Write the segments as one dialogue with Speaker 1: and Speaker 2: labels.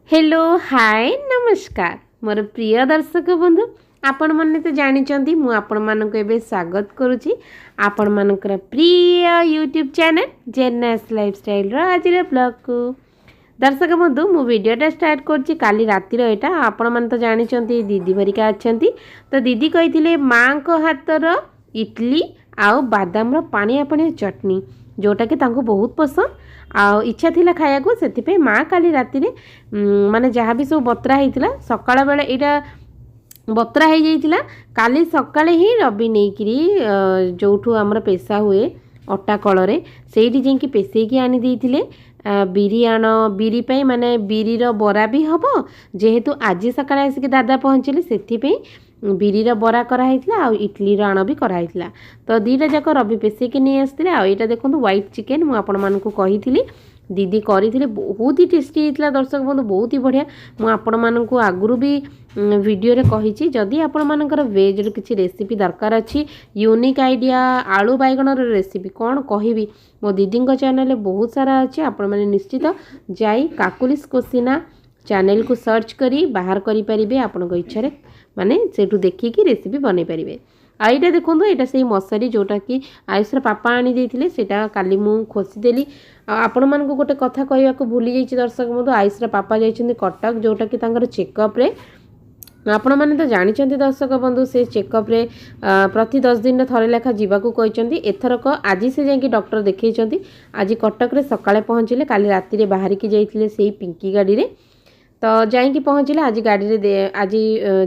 Speaker 1: Hello hi नमस्कार मोर प्रिय दर्शक बंधु आपण मैंने तो जानते मुझे आपण मानक एवं स्वागत करुच्ची आपण मानकर प्रिय यूट्यूब चैनल जेन्नास लाइफस्टाइल आज ब्लॉग को दर्शक बंधु मु वीडियोटा स्टार्ट करछि काली रातिर एटा आपण मन तो जानते दीदी भरिका अच्छा तो दीदी कही माँ को हाथर इडली आउ बादाम पानिया पानिया चटनी जोटा कि तांको बहुत पसंद आ इच्छा थिला खाया को सेति माँ काली राति माने जहाँ भी सब बतरा होता सकाळ बेले यहाँ बतरा हो जाइतिला काली सकाळे ही रवि नहीं जोठू आमर पेशा हुए अटा कଳରେ ସେଇଠି ଯାଇକି पेसैकी आनी देइथिले बिरी आण बिरी पाई माने बिरीर बरा भी हम जेहेतु आज सकाळे आसिक दादा पहुँचले से बिरीर बरा कराइला आ इडलीर आण भी कराइला तो दीटा जाक रवि पेसैकी नहीं आसते आईटा देखो व्हाइट चिकेन मुझे आपण मानकु कही दीदी करी बहुत ही टेस्टी होता दर्शक बंधु बहुत ही बढ़िया मुझे आपण मानकु आगुरु भी वीडियो रे कही जदि आपण मानकर वेज किसी रेसिपी दरकार अच्छी यूनिक आइडिया आलू बैगण रेसिपी कौन कहबी मो दीदी चैनल बहुत सारा अच्छे आपण मैंने निश्चित जाई काकुलिस कोसिना चैनल को सर्च करी बाहर करि परिबे आपण इच्छा माने सेठू देखिकी रेसिपी बनै पारिबे आईटा देखो यहाँ से मशारी जोटा कि आयुषर पापा आनी देते सेटा काली मु खोसीदेली आपण मानक गोटे कथा कहवा भूली जाइए दर्शक बंधु आयुषर पापा जाइछन्ति कटक जोटा कि तांकर चेकअप रे आपण मैंने तो जानते दर्शक बंधु से चेकअप रे प्रति 10 दिन थरे लेखा जीवाकू कहते एथरक आज से जाकि डॉक्टर देखई आज कटक रे सकाळे पहुँचले काली राति रे बाहर की जाइथिले सेही पिंकी गाड़ी रे तो जाइकी पहुँचले आज गाड़ी रे आज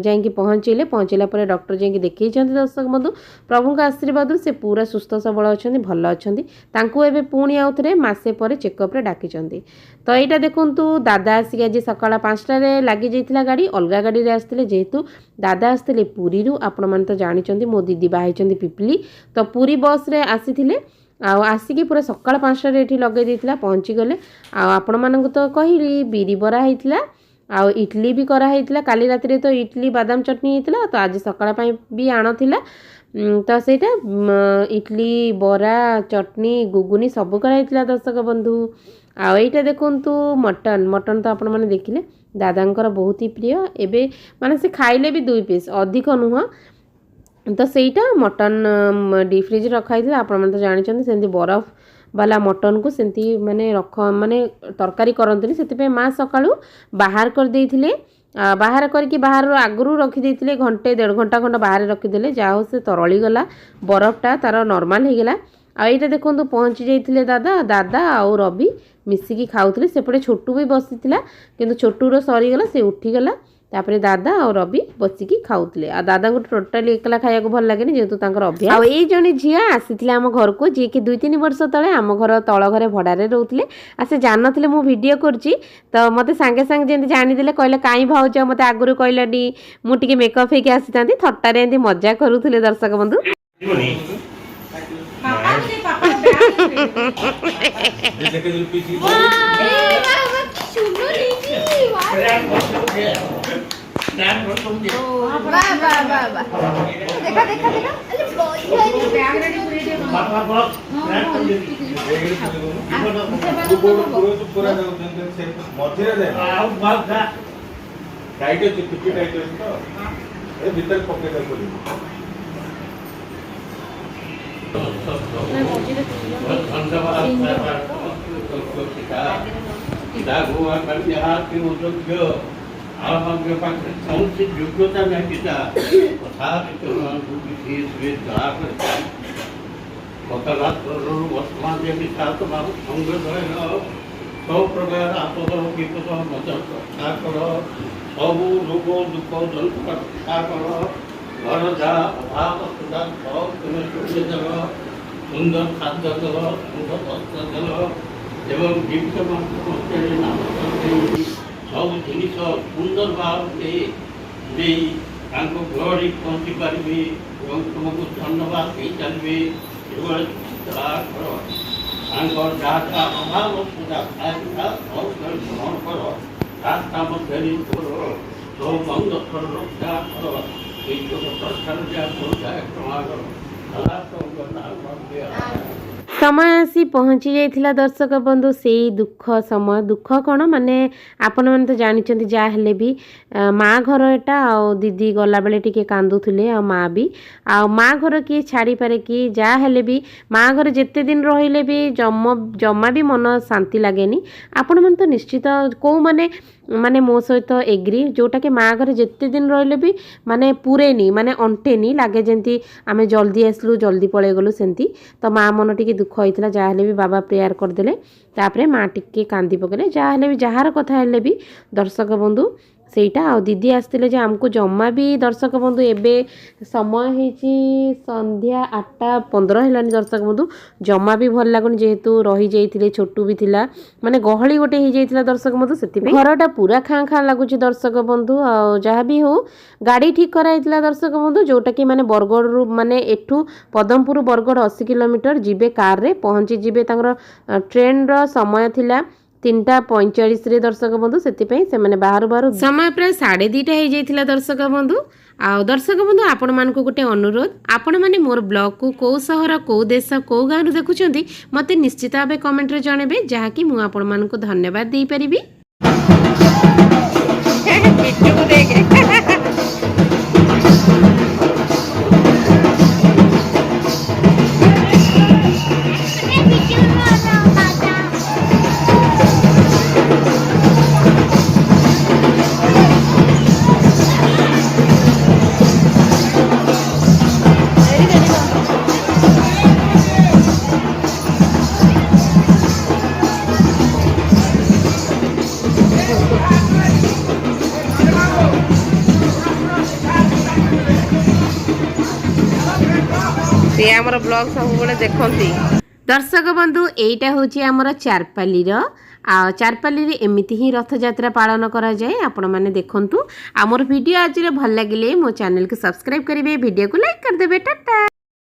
Speaker 1: जाइकी पहुँचला पर डॉक्टर जाइकी देखई दर्शक बंधु प्रभु का आशीर्वाद से पूरा सुस्थ सबल अच्छा भल अच्छा तांकु एबे पुणी आउ थे मासे पर चेकअप रे डाकी तो यहाँ देखु दादा आसिक आज सकाळ 5टारे लगी जाइथिला गाड़ी अलग गाड़ी रे आसते जेहेतु दादा आसते पुरी आपण मैंने तो जानते मो दीदी बाहर पिपली तो पुरी बस रे आसी आसिकी पूरा सकाळ 5टारे ये लगे देइथिला पहुँची गले आपण मानक तो कहली बिरी बरा होइथिला आ इडली भी कराइला काली राति तो इडली बादाम चटनी होता तो आज सकाळ भी आणला तो सेटा इडली बरा चटनी गुगुनी सब कराइला दर्शक बंधु आईटा देखु मटन मटन तो आपण मैंने देखिले दादांकर बहुत ही प्रिय एबे माने से खाइले भी 2 पीस अधिक नुह तो सेटा मटन डी फ्रिज रखाई आपण मैंने तो जानते सेमती बरफ वाला मटन को सेमती माने रख माने तरकारी करंतनी से माँ सकाळू बाहर कर देइथिले बाहर करके बाहर आगरू रखी देइथिले घंटे 1.5 घंटा खंड बाहर रखीदे जहाँ से तरली गला बरफटा तार नॉर्मल हो गला आईटा देखो पहुँची जाइथिले दादा दादा आउ रवि मिसिकी खाऊले सेपटे छोटू भी बसीथिला किंतु छोटूर सरीगला से उठीगला तापरे दादा और रवि बसिकी खाऊले आ दादा को टोटाली एकला खाया भल लगे जेहेतु अभ्यास आ ये जने झिया आसीथिले आम घर को जी कि 2-3 वर्ष तले आम घर तल घरे भड़ारे रोते आ से जान नथिले मु वीडियो करची तो मते सांगे सांगे जेंति जानिदेले कहले काई भाउज मते आगुरु कहलानी मु टिके मेकअप हेके आसीतांती थट्टारे एंती मजा करूथिले दर्शक बंधु
Speaker 2: देखा देखा देखा
Speaker 3: आपके पास कौन सी योग्यता में पिता तथापि विशेष वर्तमान सात संग्रह सब प्रकार आपद विपद मदद रक्षा कर सब रोग दुख जंतु रक्षा कर घर जा अभाव सुधा सब तुम्हें सुखी देव सुंदर खाद्य दल सुंदर वस्त्र दल एवं जीवित नाम सब जिनिस सुंदर भाव से घर पहुँची पारे और तुमको धन्यवाद दे चलिए जहाँ जहाँ अभाव सुधा खाया सब ग्रहण कर रास्ता मध्य सब बंद कर रक्षा कर प्रचार क्षमा कर
Speaker 1: समय आसी पहुँची जाइथिला दर्शक बंधु से दुख समय दुख कौन माने आपण मैंने तो जानते जहाँ भी माँ घर एटा आ दीदी गला बेले टिके कांदुले आ माँ भी आ माँ घर किए छाड़ी पारे कि जहाँ हेले भी माँ घर जिते दिन रहिले भी जमा भी मन शांति लगेनी आपण मैंने तो निश्चित कौ माने माने मो सहित एग्री जोटा कि माँ घर जिते दिन रहिले भी माने पूरेनी माने अंटेनी लगे जमी आम जल्दी आसलु जल्दी पलि गलु सेमती तो माँ मन टिके दुख होता जहाँ भी बाबा प्रेयर करदे तापर माँ टिके कांदी पकड़े जहाँ भी जार कथा हेले भी दर्शक बंधु सेटा आ दीदी आसते जे आमको जमा भी दर्शक बंधु एबे समय होती संध्या 8:15 है दर्शक बंधु जमा भी भल लगुन जेहेतु रही जाइए छोटू भी थिला माने गहली गोटे हो जाइए दर्शक बंधु से घरटा पूरा खाँ खाँ लगुच दर्शक बंधु आ जहाँ भी हो गाड़ी ठीक कराई दर्शक बंधु जोटा कि माने बरगढ़ माने एठू पदमपुर बरगढ़ 80 किलोमीटर जीवे कार रे पहुँची जीवे ट्रेन रो समय थिला 3:45 दर्शक बंधु से मैंने बाहर बाहर समय प्राय 2:30 हो दर्शक बंधु आ दर्शक बंधु आपण मान गोटे अनुरोध आपण मैंने मोर ब्लॉग को कौ सहर कौ देश कौ गाँव देखुं मत निश्चित भाव कमेंट जणवे जहाँकि मुझे आपण मान धन्यवाद दे पारि। सी आमर ब्लॉग सब बड़े देखती दर्शक बंधु एटा हूँ आमर चारपाली चारपाली एमती ही रथ यात्रा पालन करा जाए आपण माने देखंतु आमर वीडियो आज भल लगे मो चैनल को सब्सक्राइब करेंगे वीडियो को लाइक कर देबे टाटा।